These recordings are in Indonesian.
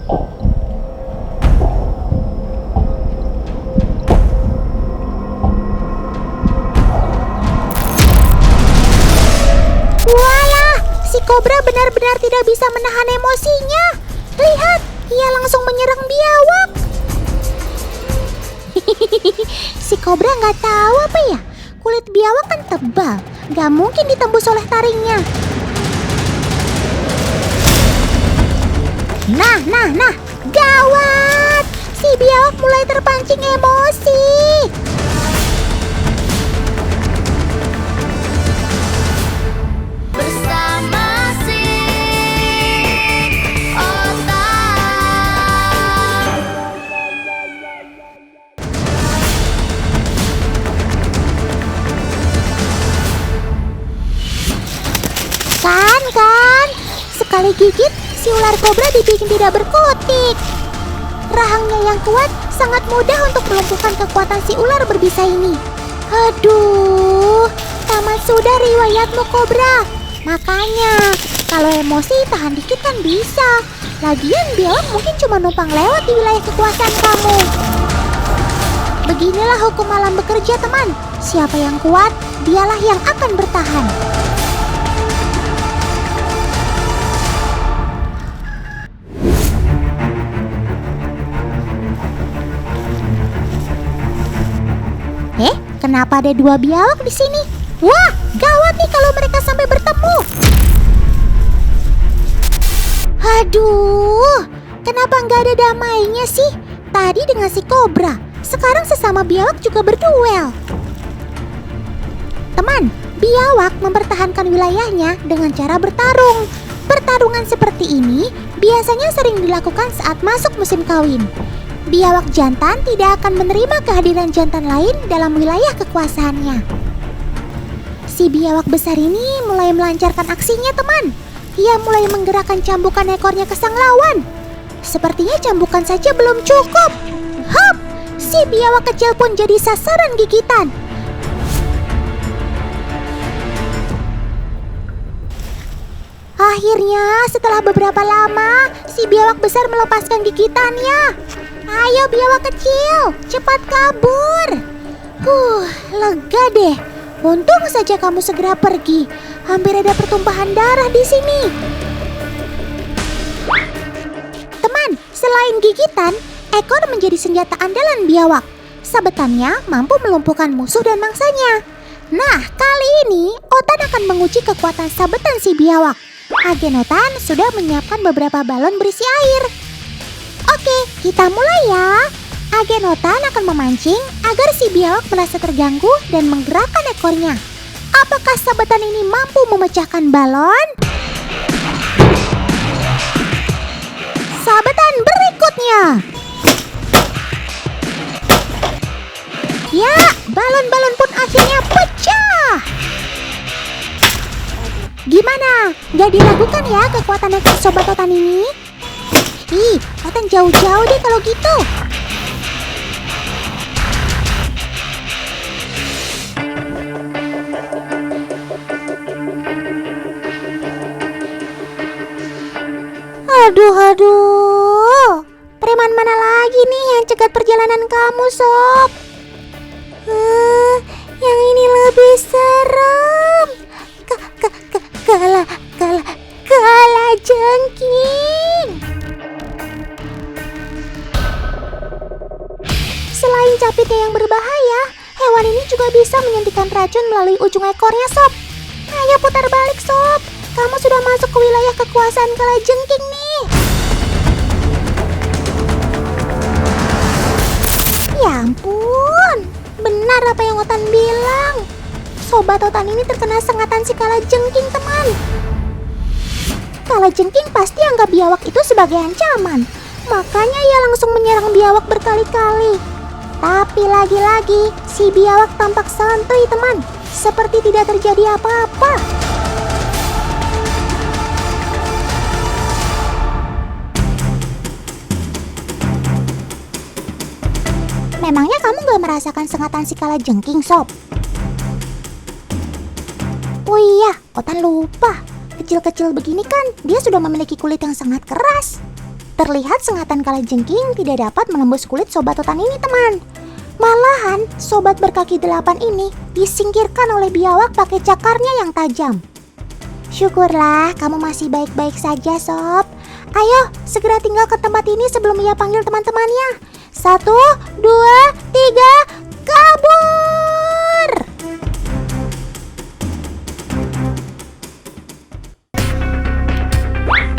Walah, si kobra benar-benar tidak bisa menahan emosinya. Lihat, ia langsung menyerang biawak. Si kobra nggak tahu apa ya, kulit biawak kan tebal, nggak mungkin ditembus oleh taringnya. Nah, gawat! Si biawak mulai terpancing emosi. Bersama si otak. Kan, sekali gigit, si ular kobra dibikin tidak berkutik. Rahangnya yang kuat sangat mudah untuk melumpuhkan kekuatan si ular berbisa ini. Aduh, tamat sudah riwayatmu kobra. Makanya, kalau emosi tahan dikit kan bisa. Lagian biawak mungkin cuma numpang lewat di wilayah kekuasaan kamu. Beginilah hukum alam bekerja, teman. Siapa yang kuat, dialah yang akan bertahan. Kenapa ada dua biawak di sini? Wah, gawat nih kalau mereka sampai bertemu. Aduh, kenapa nggak ada damainya sih? Tadi dengan si kobra, sekarang sesama biawak juga berduel. Teman, biawak mempertahankan wilayahnya dengan cara bertarung. Pertarungan seperti ini biasanya sering dilakukan saat masuk musim kawin. Biawak jantan tidak akan menerima kehadiran jantan lain dalam wilayah kekuasaannya. Si biawak besar ini mulai melancarkan aksinya, teman. Ia mulai menggerakkan cambukan ekornya ke sang lawan. Sepertinya cambukan saja belum cukup. Hop! Si biawak kecil pun jadi sasaran gigitan. Akhirnya, setelah beberapa lama, si biawak besar melepaskan gigitannya. Ayo biawak kecil, cepat kabur. Lega deh. Untung saja kamu segera pergi. Hampir ada pertumpahan darah di sini. Teman, selain gigitan, ekor menjadi senjata andalan biawak. Sabetannya mampu melumpuhkan musuh dan mangsanya. Nah, kali ini Otan akan menguji kekuatan sabetan si biawak. Agen Otan sudah menyiapkan beberapa balon berisi air. Oke, kita mulai ya. Agen Otan akan memancing agar si biawak merasa terganggu dan menggerakkan ekornya. Apakah sabetan ini mampu memecahkan balon? Sabetan berikutnya. Ya, balon-balon pun akhirnya pecah. Gimana? Gak diragukan ya kekuatan ekor sobat Otan ini? Ih, Otan jauh-jauh deh kalau gitu. Aduh. Preman mana lagi nih yang cegat perjalanan kamu, Sob? Yang ini lebih serem. Kalah jengking. Selain capitnya yang berbahaya, hewan ini juga bisa menyuntikkan racun melalui ujung ekornya, Sob. Ayo putar balik, Sob. Kamu sudah masuk ke wilayah kekuasaan kalajengking nih. Ya ampun, benar apa yang Otan bilang. Sobat Otan ini terkena sengatan si kalajengking, teman. Kalajengking pasti anggap biawak itu sebagai ancaman. Makanya ia langsung menyerang biawak berkali-kali. Tapi lagi-lagi, si biawak tampak santuy, teman. Seperti tidak terjadi apa-apa. Memangnya kamu gak merasakan sengatan si kalajengking, Sob? Oh iya, Otan lupa. Kecil-kecil begini kan, dia sudah memiliki kulit yang sangat keras. Terlihat sengatan kalajengking tidak dapat menembus kulit sobat otan ini, teman. Malahan, sobat berkaki 8 ini disingkirkan oleh biawak pakai cakarnya yang tajam. Syukurlah kamu masih baik-baik saja, Sob. Ayo, segera tinggalkan tempat ini sebelum ia panggil teman-temannya. 1, 2, 3, kabur!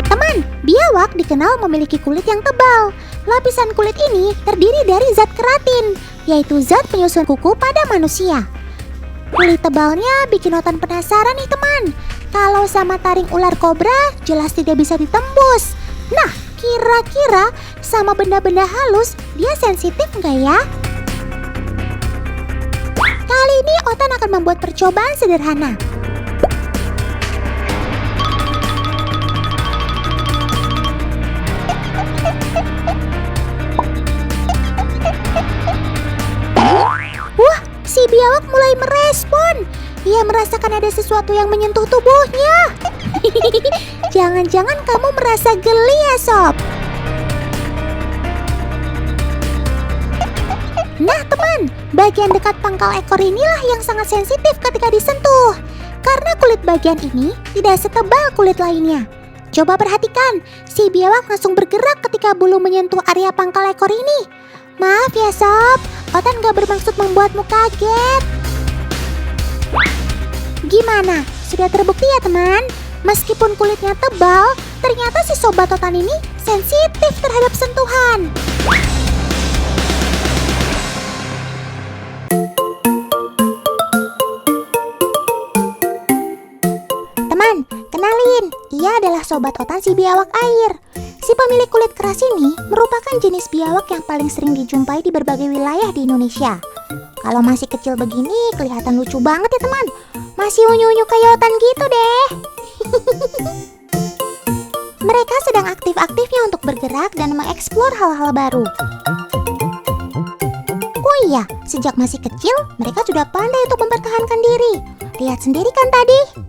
Teman, biawak dikenal memiliki kulit yang tebal. Lapisan kulit ini terdiri dari zat keratin, yaitu zat penyusun kuku pada manusia. Kulit tebalnya bikin otan penasaran nih, teman. Kalau sama taring ular kobra, jelas tidak bisa ditembus. Nah, kira-kira sama benda-benda halus, dia sensitif nggak ya? Kali ini otan akan membuat percobaan sederhana. Wah, si biawak mulai merespon. Ia merasakan ada sesuatu yang menyentuh tubuhnya. Jangan-jangan kamu merasa geli ya, Sob? Nah, teman, bagian dekat pangkal ekor inilah yang sangat sensitif ketika disentuh. Karena kulit bagian ini tidak setebal kulit lainnya. Coba perhatikan, si biawak langsung bergerak ketika bulu menyentuh area pangkal ekor ini. Maaf ya, Sob, otan gak bermaksud membuatmu kaget. Gimana? Sudah terbukti ya, teman? Meskipun kulitnya tebal, ternyata si sobat otan ini sensitif terhadap sentuhan. Teman, kenalin, ia adalah sobat otan si biawak air. Si pemilik kulit keras ini merupakan jenis biawak yang paling sering dijumpai di berbagai wilayah di Indonesia. Kalau masih kecil begini, kelihatan lucu banget ya, teman. Masih unyu-unyu kayak otan gitu deh. Mereka sedang aktif-aktifnya untuk bergerak dan mengeksplor hal-hal baru. Oh iya, sejak masih kecil, mereka sudah pandai untuk mempertahankan diri. Lihat sendiri kan tadi.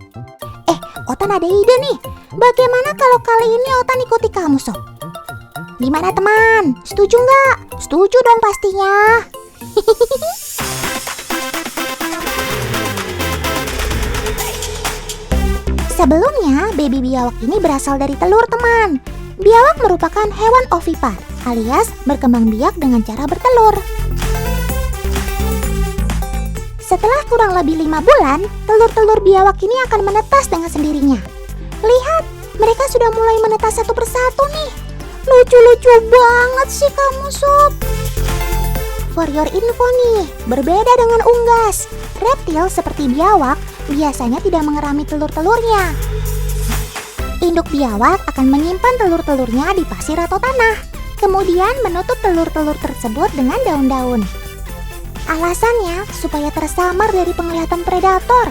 Otan ada ide nih. Bagaimana kalau kali ini Otan ikuti kamu, Sob? Gimana, teman? Setuju nggak? Setuju dong pastinya. Sebelumnya, baby biawak ini berasal dari telur, teman. Biawak merupakan hewan ovipar, alias berkembang biak dengan cara bertelur. Setelah kurang lebih 5 bulan, telur-telur biawak ini akan menetas dengan sendirinya. Lihat, mereka sudah mulai menetas satu persatu nih. Lucu-lucu banget sih kamu, Sob. For your info nih, berbeda dengan unggas, reptil seperti biawak biasanya tidak mengerami telur-telurnya. Induk biawak akan menyimpan telur-telurnya di pasir atau tanah, kemudian menutup telur-telur tersebut dengan daun-daun. Alasannya supaya tersamar dari penglihatan predator.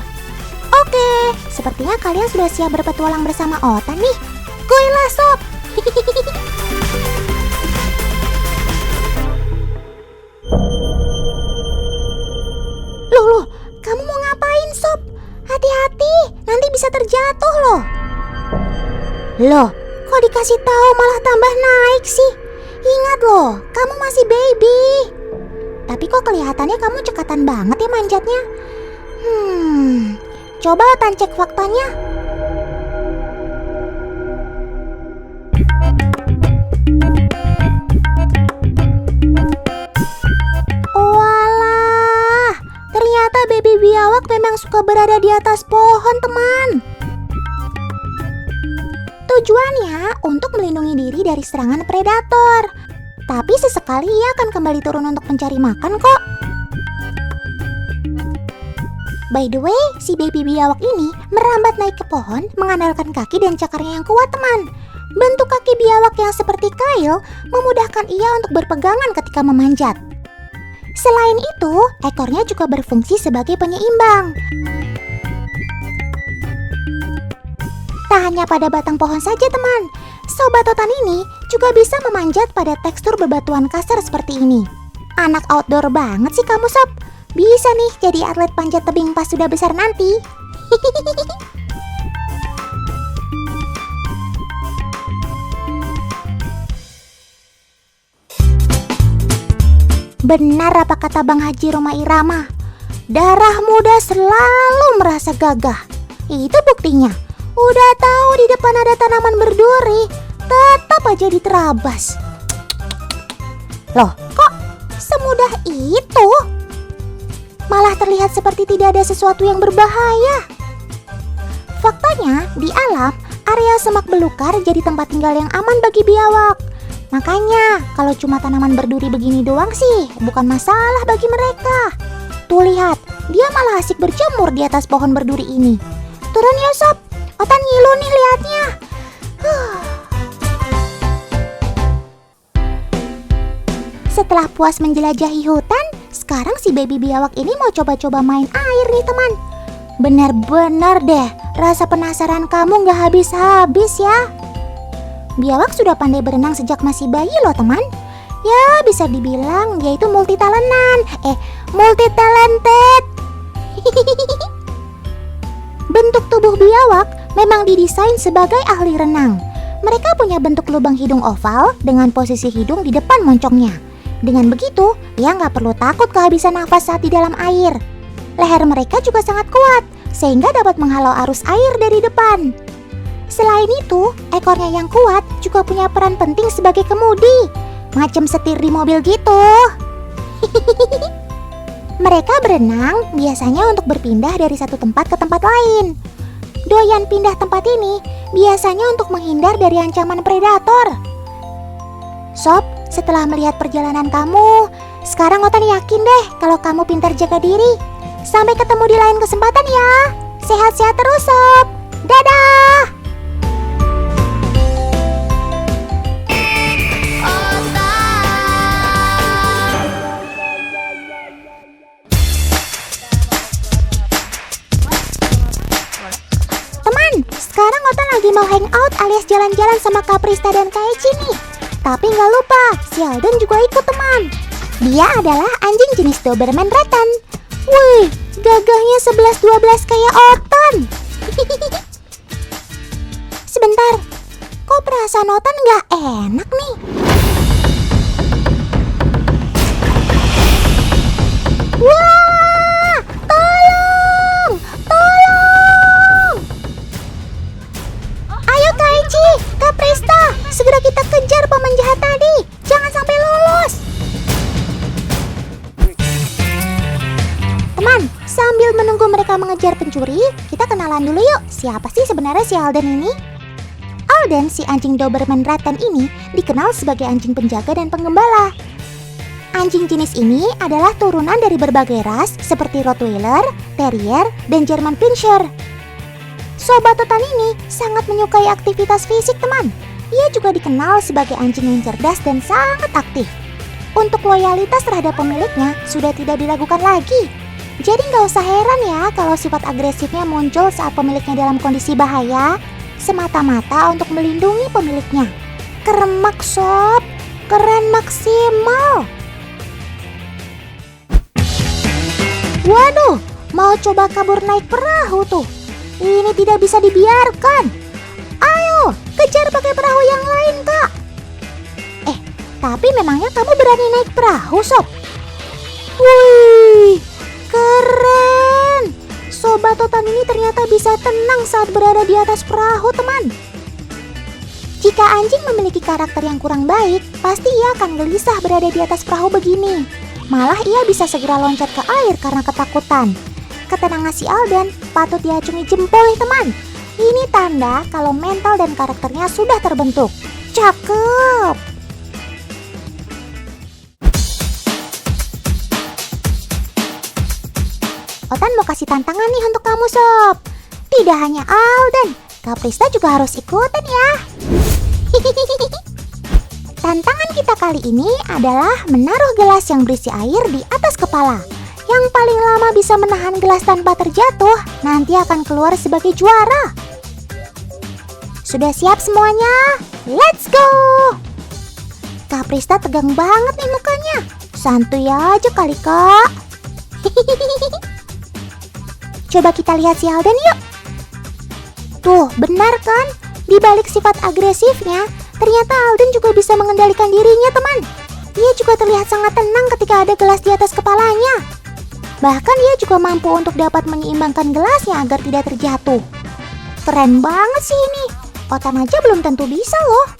Oke, sepertinya kalian sudah siap berpetualang bersama Otan nih. Goilah, Sob. Loh, kamu mau ngapain, Sob? Hati-hati, nanti bisa terjatuh loh. Loh, kok dikasih tahu malah tambah naik sih? Ingat loh, kamu masih baby. Tapi kok kelihatannya kamu cekatan banget ya manjatnya? Coba Otan cek faktanya. Walah, ternyata baby biawak memang suka berada di atas pohon, teman. Tujuannya untuk melindungi diri dari serangan predator. Tapi sesekali ia akan kembali turun untuk mencari makan kok. By the way, si baby biawak ini merambat naik ke pohon mengandalkan kaki dan cakarnya yang kuat, teman. Bentuk kaki biawak yang seperti kail memudahkan ia untuk berpegangan ketika memanjat. Selain itu, ekornya juga berfungsi sebagai penyeimbang. Tak hanya pada batang pohon saja, teman. Sobat Otan ini juga bisa memanjat pada tekstur bebatuan kasar seperti ini. Anak outdoor banget sih kamu, Sob. Bisa nih jadi atlet panjat tebing pas sudah besar nanti. Benar apa kata Bang Haji Roma Irama, darah muda selalu merasa gagah. Itu buktinya. Udah tahu di depan ada tanaman berduri, tetap aja diterabas. Loh, kok semudah itu? Malah terlihat seperti tidak ada sesuatu yang berbahaya. Faktanya, di alam, area semak belukar jadi tempat tinggal yang aman bagi biawak. Makanya, kalau cuma tanaman berduri begini doang sih, bukan masalah bagi mereka. Tuh lihat, dia malah asik berjemur di atas pohon berduri ini. Turun ya sob, Otan ngilu nih liatnya. Setelah puas menjelajahi hutan, sekarang si baby biawak ini mau coba-coba main air nih teman. Benar-benar deh, rasa penasaran kamu gak habis-habis ya. Biawak sudah pandai berenang sejak masih bayi loh teman. Ya bisa dibilang dia itu multi-talented. Bentuk tubuh biawak memang didesain sebagai ahli renang. Mereka punya bentuk lubang hidung oval dengan posisi hidung di depan moncongnya. Dengan begitu, dia nggak perlu takut kehabisan nafas saat di dalam air. Leher mereka juga sangat kuat, sehingga dapat menghalau arus air dari depan. Selain itu, ekornya yang kuat juga punya peran penting sebagai kemudi, macam setir di mobil gitu. Mereka berenang biasanya untuk berpindah dari satu tempat ke tempat lain. Doyan pindah tempat ini biasanya untuk menghindar dari ancaman predator. Sob, setelah melihat perjalanan kamu, sekarang Otan yakin deh kalau kamu pintar jaga diri. Sampai ketemu di lain kesempatan ya. Sehat-sehat terus sob. Dadah. Sekarang Otan lagi mau hangout alias jalan-jalan sama Kak Prista dan Kak Eci nih. Tapi nggak lupa, si Alden juga ikut teman. Dia adalah anjing jenis Doberman Ratten. Wih, gagahnya 11-12 kayak Otan. Sebentar, kok perasaan Otan nggak enak nih? Wah, tolong! Ayo Kak Eci, Kak Prista, segera kita kejar paman jahat tadi. Jangan sampai lolos. Teman, sambil menunggu mereka mengejar pencuri, kita kenalan dulu yuk. Siapa sih sebenarnya si Alden ini? Alden, si anjing Doberman Ratten ini, dikenal sebagai anjing penjaga dan penggembala. Anjing jenis ini adalah turunan dari berbagai ras seperti Rottweiler, Terrier, dan German Pinscher. Sobat Otan ini sangat menyukai aktivitas fisik teman. Ia juga dikenal sebagai anjing yang cerdas dan sangat aktif. Untuk loyalitas terhadap pemiliknya sudah tidak diragukan lagi. Jadi nggak usah heran ya kalau sifat agresifnya muncul saat pemiliknya dalam kondisi bahaya, semata-mata untuk melindungi pemiliknya. Keremak sob, keren maksimal. Waduh, mau coba kabur naik perahu tuh. Ini tidak bisa dibiarkan. Ayo, kejar pakai perahu yang lain, Kak. Tapi memangnya kamu berani naik perahu, Sob? Wih, keren. Sobat Otan ini ternyata bisa tenang saat berada di atas perahu, teman. Jika anjing memiliki karakter yang kurang baik, pasti ia akan gelisah berada di atas perahu begini. Malah ia bisa segera loncat ke air karena ketakutan. Ketenangan si Alden patut diacungi jempol nih teman. Ini tanda kalau mental dan karakternya sudah terbentuk. Cakep. Otan mau kasih tantangan nih untuk kamu sob. Tidak hanya Alden, Kak Prista juga harus ikutan ya. Tantangan kita kali ini adalah menaruh gelas yang berisi air di atas kepala. Yang paling lama bisa menahan gelas tanpa terjatuh nanti akan keluar sebagai juara. Sudah siap semuanya? Let's go! Kak Prista tegang banget nih mukanya. Santuy aja kali Kak. Coba kita lihat si Alden yuk. Tuh, benar kan? Di balik sifat agresifnya, ternyata Alden juga bisa mengendalikan dirinya teman. Dia juga terlihat sangat tenang ketika jika ada gelas di atas kepalanya. Bahkan dia juga mampu untuk dapat menyeimbangkan gelasnya agar tidak terjatuh. Keren banget sih ini. Otan aja belum tentu bisa loh.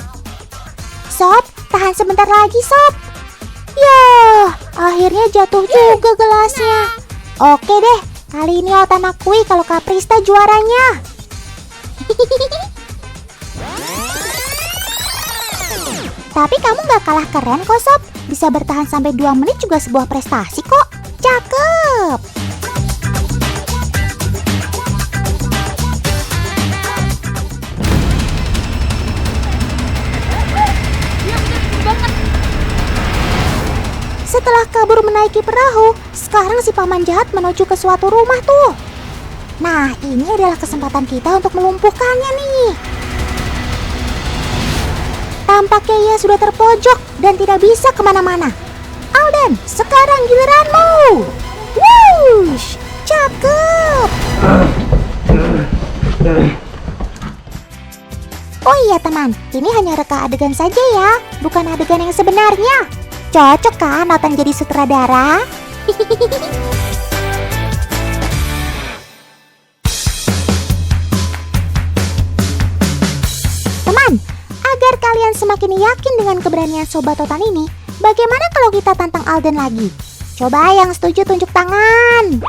Sob, tahan sebentar lagi Sob. Yah, akhirnya jatuh juga gelasnya. Oke deh, kali ini Otan akui kalau Kaprista juaranya. Tapi kamu gak kalah keren kok Sob. Bisa bertahan sampai 2 menit juga sebuah prestasi kok. Cakep. Setelah kabur menaiki perahu, sekarang si paman jahat menuju ke suatu rumah tuh. Nah, ini adalah kesempatan kita untuk melumpuhkannya nih. Tampaknya ia sudah terpojok dan tidak bisa kemana-mana. Alden, sekarang giliranmu. Wush, cakep. Oh iya teman, ini hanya reka adegan saja ya, bukan adegan yang sebenarnya. Cocok kan Otan jadi sutradara? Teman, agar kalian semakin yakin dengan keberanian Sobat Otan ini, bagaimana kalau kita tantang Alden lagi? Coba yang setuju tunjuk tangan.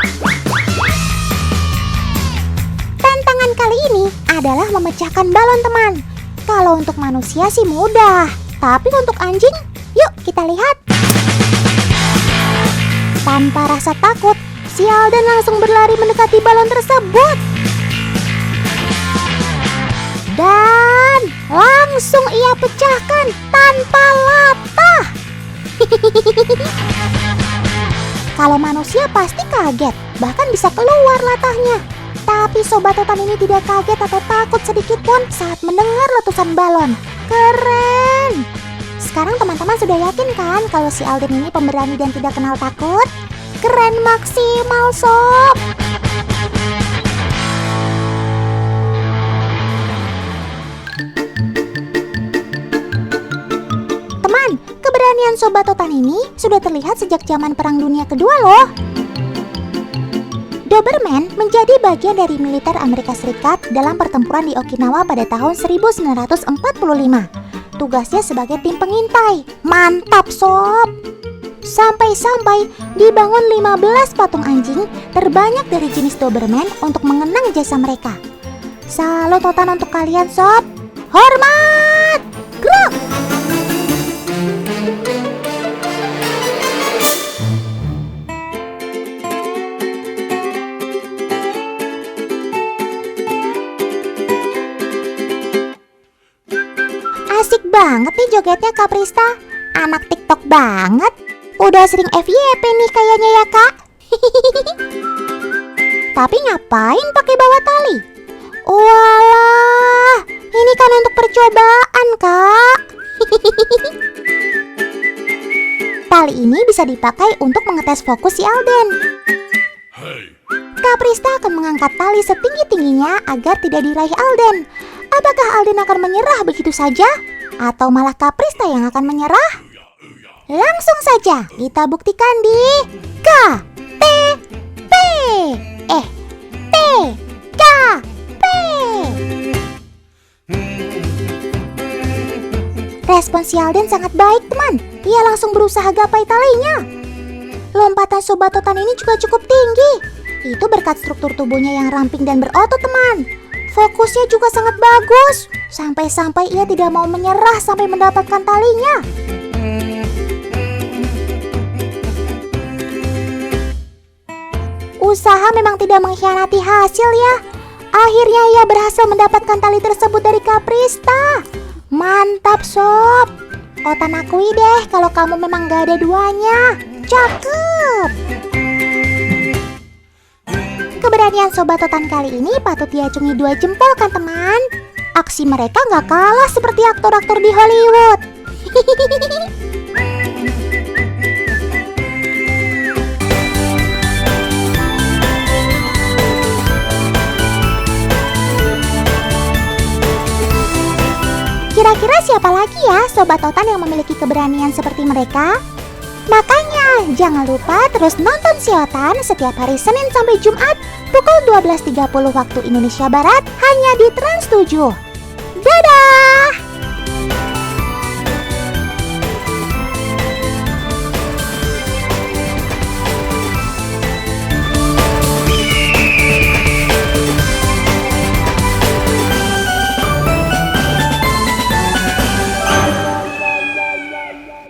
Tantangan kali ini adalah memecahkan balon teman. Kalau untuk manusia sih mudah, tapi untuk anjing, yuk kita lihat. Tanpa rasa takut, si Alden langsung berlari mendekati balon tersebut. Dan langsung ia pecahkan tanpa latah. Kalau manusia pasti kaget, bahkan bisa keluar latahnya. Tapi Sobat Otan ini tidak kaget atau takut sedikit pun saat mendengar letusan balon. Keren! Sekarang teman-teman sudah yakin kan kalau si Alden ini pemberani dan tidak kenal takut? Keren maksimal sob! Teman, keberanian Sobat Otan ini sudah terlihat sejak zaman Perang Dunia Kedua loh. Doberman menjadi bagian dari militer Amerika Serikat dalam pertempuran di Okinawa pada tahun 1945. Tugasnya sebagai tim pengintai. Mantap sob! Sampai-sampai dibangun 15 patung anjing terbanyak dari jenis Doberman untuk mengenang jasa mereka. Salut Otan untuk kalian sob! Hormat! Gerak! Asik banget nih jogetnya Kaprista. Anak TikTok banget. Udah sering FYP nih kayaknya ya kak. Tapi ngapain pakai bawa tali? Walah, ini kan untuk percobaan kak. Tali ini bisa dipakai untuk mengetes fokus si Alden. Kaprista akan mengangkat tali setinggi-tingginya agar tidak diraih Alden. Apakah Alden akan menyerah begitu saja? Atau malah Kaprista yang akan menyerah? Langsung saja kita buktikan di KTP. TKP. Respon si Alden sangat baik teman. Ia langsung berusaha gapai talinya. Lompatan Sobat Otan ini juga cukup tinggi. Itu berkat struktur tubuhnya yang ramping dan berotot teman. Fokusnya juga sangat bagus. Sampai-sampai ia tidak mau menyerah sampai mendapatkan talinya. Usaha memang tidak mengkhianati hasil ya. Akhirnya ia berhasil mendapatkan tali tersebut dari Kaprista. Mantap sob. Otan akui deh kalau kamu memang gak ada duanya. Cakep. Keberanian Sobat Otan kali ini patut diacungi 2 jempol kan teman? Aksi mereka gak kalah seperti aktor-aktor di Hollywood. Kira-kira siapa lagi ya Sobat Otan yang memiliki keberanian seperti mereka? Makanya, jangan lupa terus nonton Siotan setiap hari Senin sampai Jumat pukul 12.30 waktu Indonesia Barat hanya di Trans 7. Dadah!